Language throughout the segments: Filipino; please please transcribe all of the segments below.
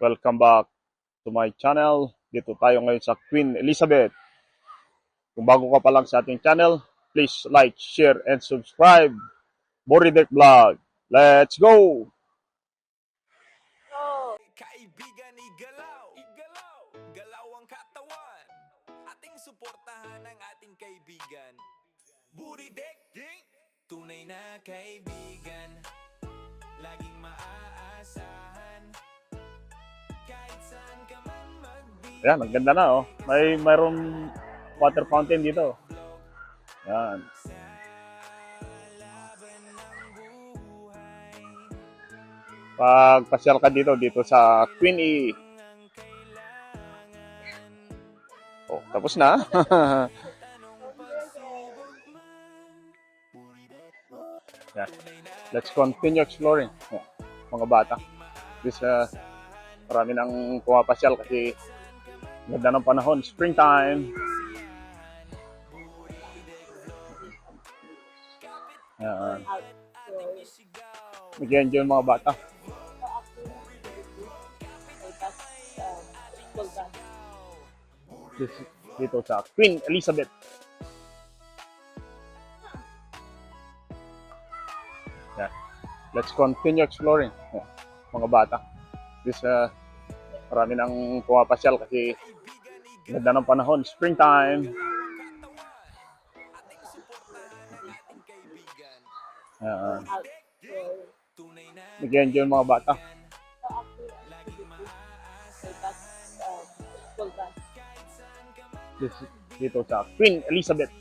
Welcome back to my channel. Dito tayo ngayon sa Queen Elizabeth. Kung bago ka pa lang sa ating channel, please like, share, and subscribe. Boridek Vlog. Let's go! Kaibigan, igalaw, galaw ang katawan. Ating suportahan ang ating kaibigan. Buridek, tunay na kaibigan. Laging maaasahan. Kahit saan ka man magbibigay. Ayan, ang ganda na oh. Mayroong water fountain dito. Ayan. Pag pasyal ka dito sa Queen E. Oh, tapos na. Yeah. Let's continue exploring. Yeah. Mga bata. This, marami nang pumapasyal kasi ganda ng panahon. Springtime. Yan. Nag-enjoy yung mga bata. Dito sa Queen Elizabeth. Yeah. Let's continue exploring. Yeah. Mga bata. This, marami nang pumapasyal kasi ganda ng panahon. Springtime. Nag-enjoy yung mga bata. Dito sa Queen Elizabeth.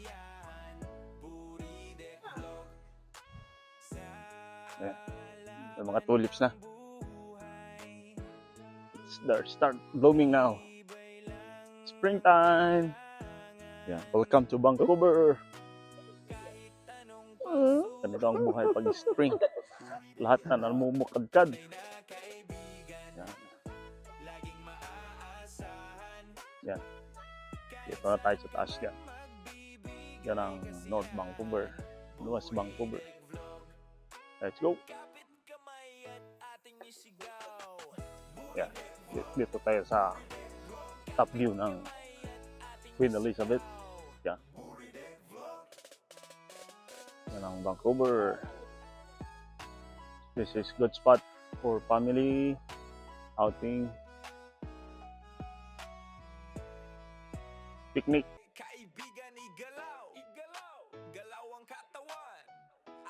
Yeah. May mga tulips na. Start blooming now. Springtime. Yeah. Welcome to Vancouver. Ganito ang buhay pag spring. Lahat na namumukadkad. Yan. Yan. Dito na tayo sa taas yan. Yan ang North Vancouver. West Vancouver. Let's go. Yan. Dito tayo sa top view ng Queen Elizabeth. Yan. Yan ang Vancouver. This is good spot for family outing, picnic. Kaibigan, igalaw, galaw ang katawan.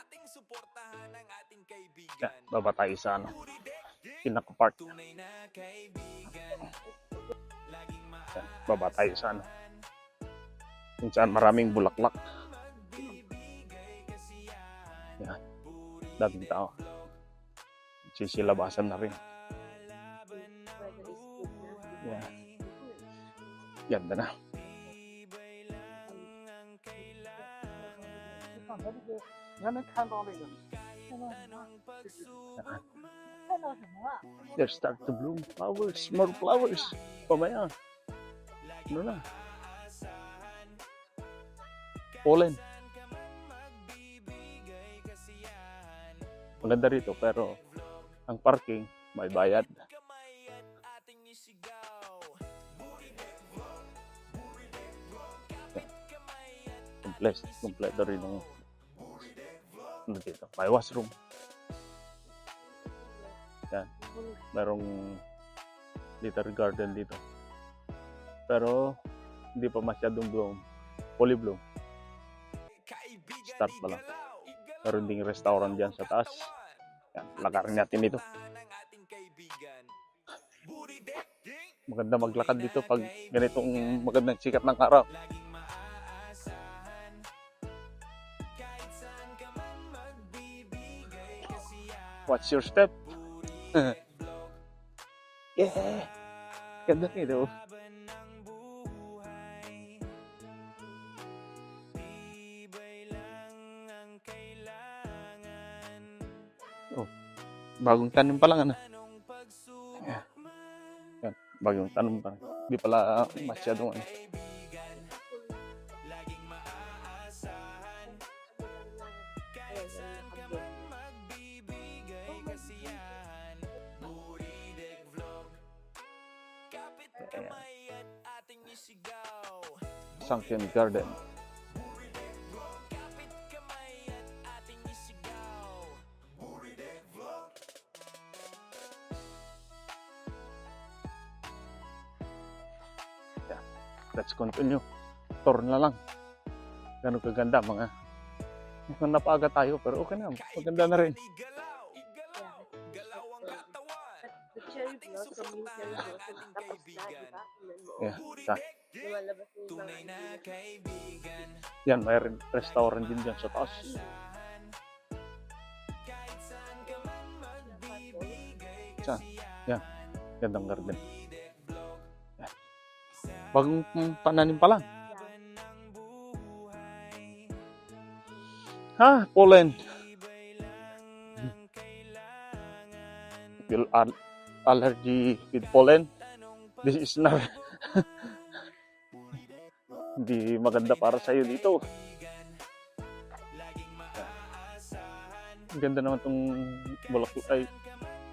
Ating suportahan ang ating kaibigan. Yan, baba tayo sa Pinnacle Park. Tunay na kaibigan. Laging Yan, baba tayo sa kung saan maraming bulaklak. Yan, daming tao. Sisilabasan na rin. Yan. Ganda na. They start to bloom flowers, more flowers. Pamaya. Ano na? Pollen. Maganda rito pero ang parking may bayad. Kompleto rin ng dito. May washroom. Yan. Merong little garden dito. Pero hindi pa masyadong bloom. Fully bloom. Start pa lang. Meron ding restaurant dyan sa taas. Yan. Lakarin natin dito. Maganda maglakad dito pag ganitong magandang sikat ng araw. Watch your step. Yeah. Ganda nito. Oh, bagong tanim pa lang ano. Yeah. Yan, bagong tanim pa. Hindi pala masyadong ano. kamay at ating isigaw. Sunken Garden. Kapit kamay at ating isigaw. Yeah. Let's continue. Tour na lang. Ganun kaganda mga napaga tayo pero okay na. Maganda na rin. Igalaw, igalaw, galaw ang katawan. The cherry Ating blossom, yung cherry suportahan ang blossom, ating tapos na, di kaibigan. ba? Tingnan mo, Yeah. Booty Ta- deck, lumalabas yung mga tunay na kaibigan. Yan, may restaurant din dyan sa taas. Asahan, kahit saan ka man magbibigay Saan? kasiyahan. Yan. Gandang garden. Booty deck vlog. Bagong pananim pa lang. Laban ng buhay. Ha, pollen. Tibay lang ang kailangan. Feel allergy with pollen. Tanong This is not hindi maganda para sa iyo dito. pagbigan. Laging maaasahan. Ang ganda naman tong bulak ay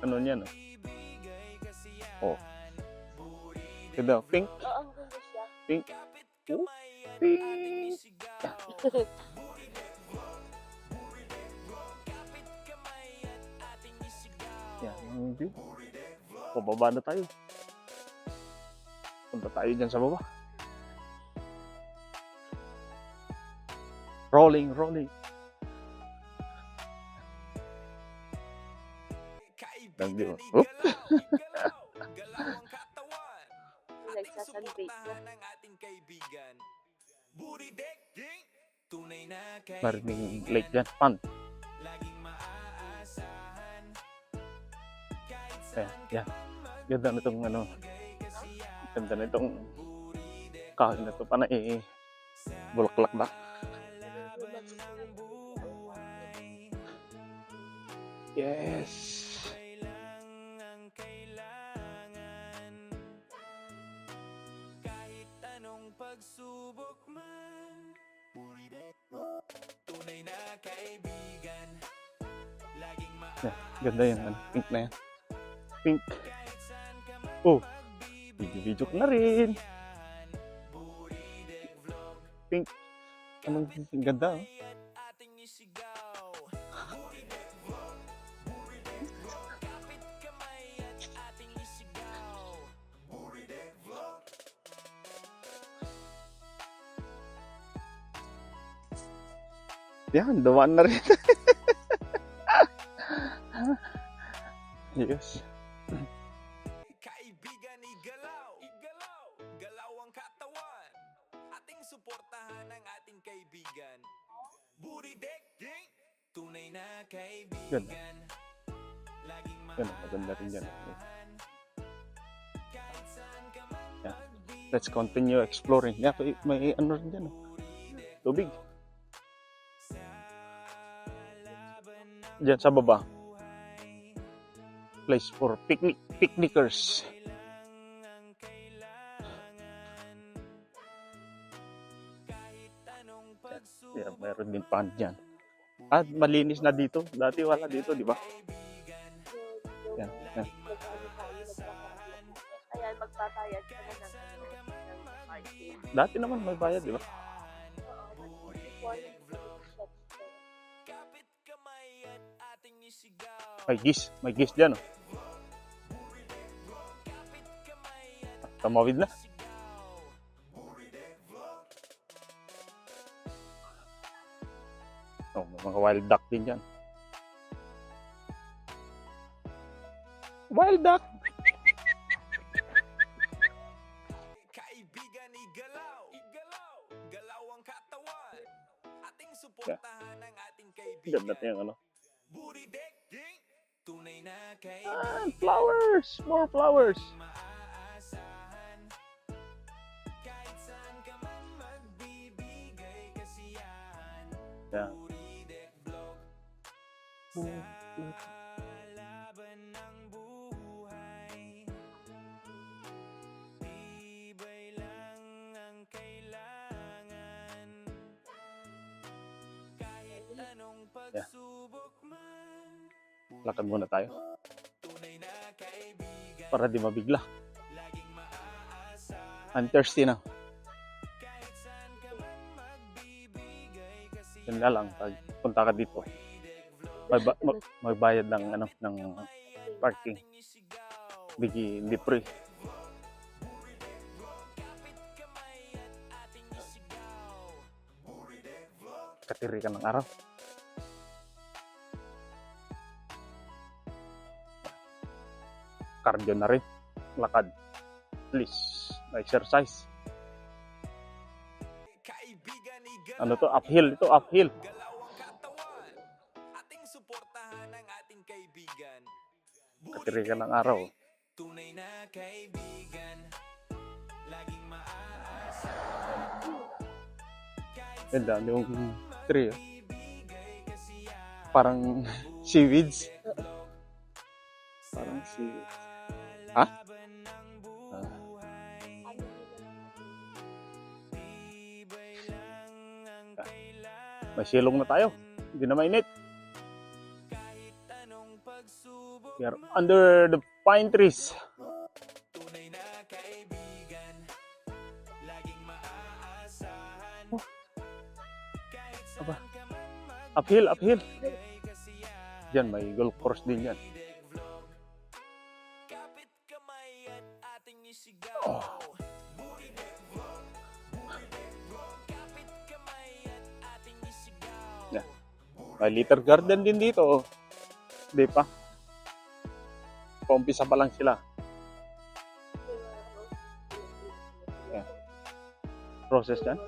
ano niyan. Ibigay kasiyahan. Oh. Ganda, pink, Oo, ang ganda siya. pink. Kapit Oh, kamay at pink. ating isigaw. Kapit kamay at ating isigaw. Yan, ang view. Pababa na tayo. Punta tayo dyan sa baba. Rolling, rolling. Ang view. Kaibigan, Oh. igalaw, igalaw. Galaw ang katawan. Yung Ating nagsasunbake na. suportahan ang ating kaibigan. Booty deck, ding. Tunay na Maraming kaibigan. lake dyan. Fun. Laging maaasahan. Kahit Ayan, saan yan. Ganda na itong ano. kasiyahan. Ganda na itong kahoy na ito. Panay bulaklak na. Laban ng buhay. Yes. Tibay lang ang kailangan. Kahit anong pagsubok man. Tunay na kaibigan. Laging Yeah, ganda yan. Ano, pink na yan. Pink. kahit saan ka man Oh, video-video ko na rin. Booty deck vlog. Pink. Anong ang ganda oh. At ating isigaw. Booty deck vlog. Kapit kamay at ating isigaw. Booty deck vlog. Yan, dumaan na rin. Yes. Kaibigan, igalaw, igalaw, galaw ang katawan. Ating suportahan ang ating kaibigan. Booty deck, ding. Tunay na kaibigan. Laging Yan, maganda rin yan. maaasahan. Kahit saan ka man Yeah. Let's continue exploring. Yeah, may ano rin dyan. Oh. Tubig. Diyan sa baba. Place for picnickers. ang kailangan. Kahit anong pagsubok. Yeah, mayroon din pan dyan. At malinis na dito. Dati wala dito, di ba? Yan, yan. Nag-ano tayo, nagkakaroon. Ayan, magpapayad ka na ng ano, ng parking. Dati naman may bayad, di ba? Oo, before yung shops ko. Kapit kamay at ating isigaw. May gis dyan. Oh. Kapit kamay at Tamawid na. isigaw. Oh, may mga wild duck din dyan. Wild duck! Kaibigan, igalaw, igalaw, galaw ang katawan. Ating suportahan ang ating kaibigan. Ganda na yung ano. Booty deck, ding. Tunay na Ah, kaibigan. flowers! More flowers! Maaasahan. Kahit saan ka man magbibigay kasiyahan. Yeah. Booty deck vlog. Laban ng buhay. Tibay lang ang kailangan. Kahit anong pagsubok man. Lakad muna tayo Tunay na kaibigan. para di mabigla. Laging maaasahan. I'm thirsty na. Yun nga lang, pag punta ka dito, magbayad ng ng parking. Hindi free. Katiri ka ng araw. Cardio na rin. Lakad. Please. Exercise. Ano to? Uphill. Ito, uphill. Galawang katawan. Ating suportahan ang ating kaibigan. Katiri ka ng araw. Tunay na kaibigan. Laging maasa. Ganda yung tree. Parang seaweeds. Parang seaweeds. Ha? May silong na tayo. Hindi na mainit. We are under the pine trees. Tunay na kaibigan. Laging maaasahan. Kahit Aba. saan ka man Uphill, uphill. magbigay kasiyahan. Diyan, may golf course din yan. Kapit kamay at ating isigaw. Kapit kamay at ating isigaw. Yeah. May litter garden din dito. Di pa? Paumpisa pa lang sila. Process yan.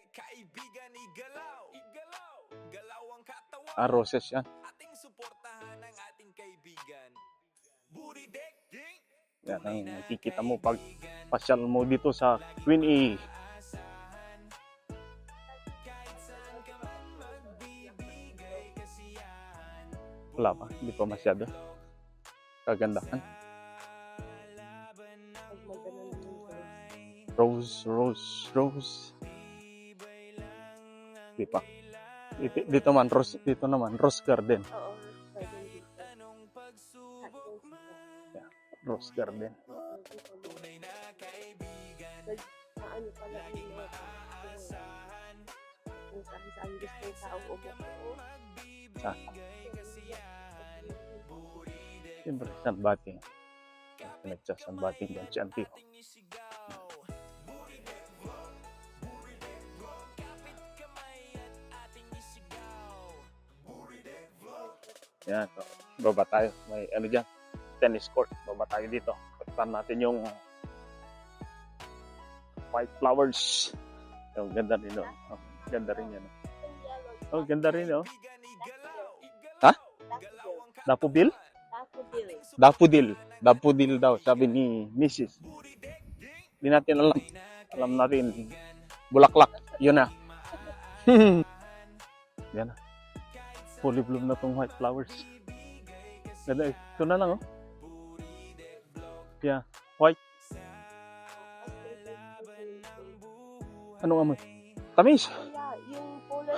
Kaibigan, igalaw. Igalaw. Galaw ang katawan. Roses yan. Ating suportahan ang ating kaibigan. Buridek. Yan ang nakikita mo pag pasyal mo dito sa Queen E. Wala pa, hindi pa masyado. Kagandahan. Rose. Di pa. Dito naman, rose garden. Oo, garden dito. Yeah, rose garden. Ano pala yung kung saan gusto yung tao umupo. Siyempre, sunbathing. Pinagsasunbathing yan si Auntie. Yan, so, baba tayo. May ano dyan, tennis court. Baba tayo dito. Pagtan natin yung white flowers. Oh, ganda rin, oh. Oh, ganda rin yan. Oh, ganda rin, oh. Ha? Daffodil? Daffodil. Daffodil daw, sabi ni Mrs. Hindi natin alam. Alam natin, bulaklak. Yun na. Yan na. Fully bloom na tong white flowers. Ganda, ito na lang, oh. Yeah, white. Anong amoy? Tamis. Yeah, yung kulay.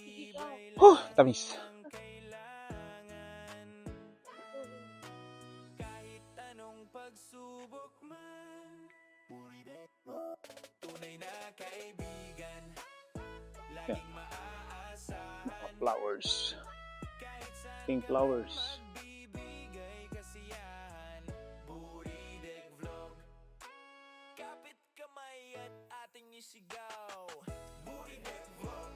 Sige ka. Oh, tamis. Tunay na kaibigan. Yeah. Laging maaasahan. Mga flowers. Pink flowers. Bibigay kasiyahan. Buridek vlog. Kapit kamay at ating isigaw. Buridek vlog.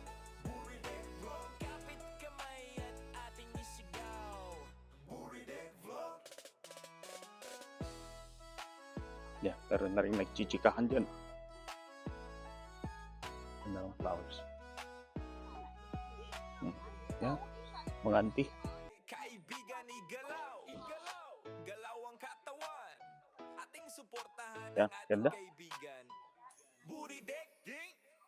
Kapit kamay at ating isigaw. Buridek vlog. Yeah, pero na rin nagchichikahan dyan. Ganda ng flowers. Yeah, mga auntie. Kaibigan, igalaw. Igalaw. Galaw ang katawan. Ating suportahan Yeah, ang ating ganda. kaibigan. Buridek.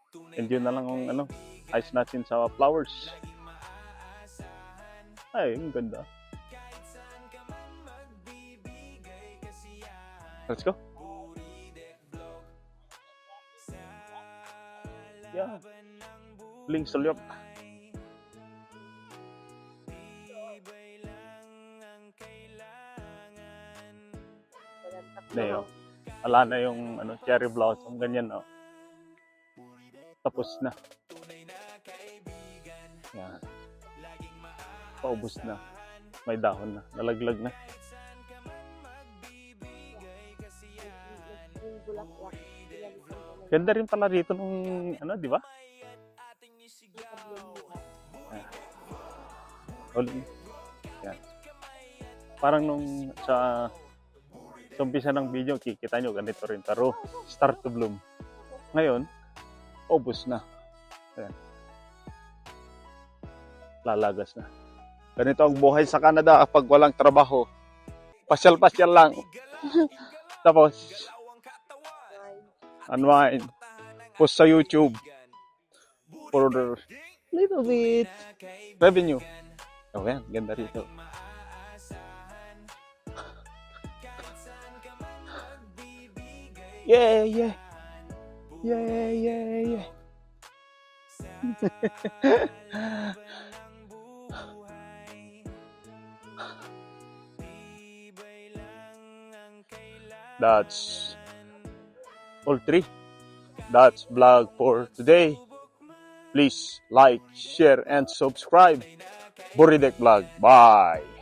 Tunay And yun na lang ang ayos natin sa flowers. laging maaasahan. Ay, ang ganda. Kahit saan ka man magbibigay kasiyahan. Let's go. Buridek vlog. Sa Yeah. laban ng buhay. Ling Sulyok. Tibay lang ang kailangan. Walang tatlo. Leo. Wala na yung ano, cherry blossom, ganyan, oh. Tapos na. Yan. Paubos na. May dahon na. Nalaglag na. Yung bulaklak. Pinalitan ko na Ganda rin pala rito nung, ano, di ba? Ulit. Yan. Parang nung sa umpisa ng video, kikita nyo, ganito rin. Pero, start to bloom. Ngayon, ubos na. Ayan. Lalagas na. Ganito ang buhay sa Canada kapag walang trabaho. Pasyal-pasyal lang. Tapos, unwind. Post sa YouTube. For little bit revenue. Oh, yan. Ganda rito. Yeah, yeah. Yeah, yeah, yeah. That's all three. That's vlog for today. Please like, share, and subscribe. Buridek Vlog. Bye.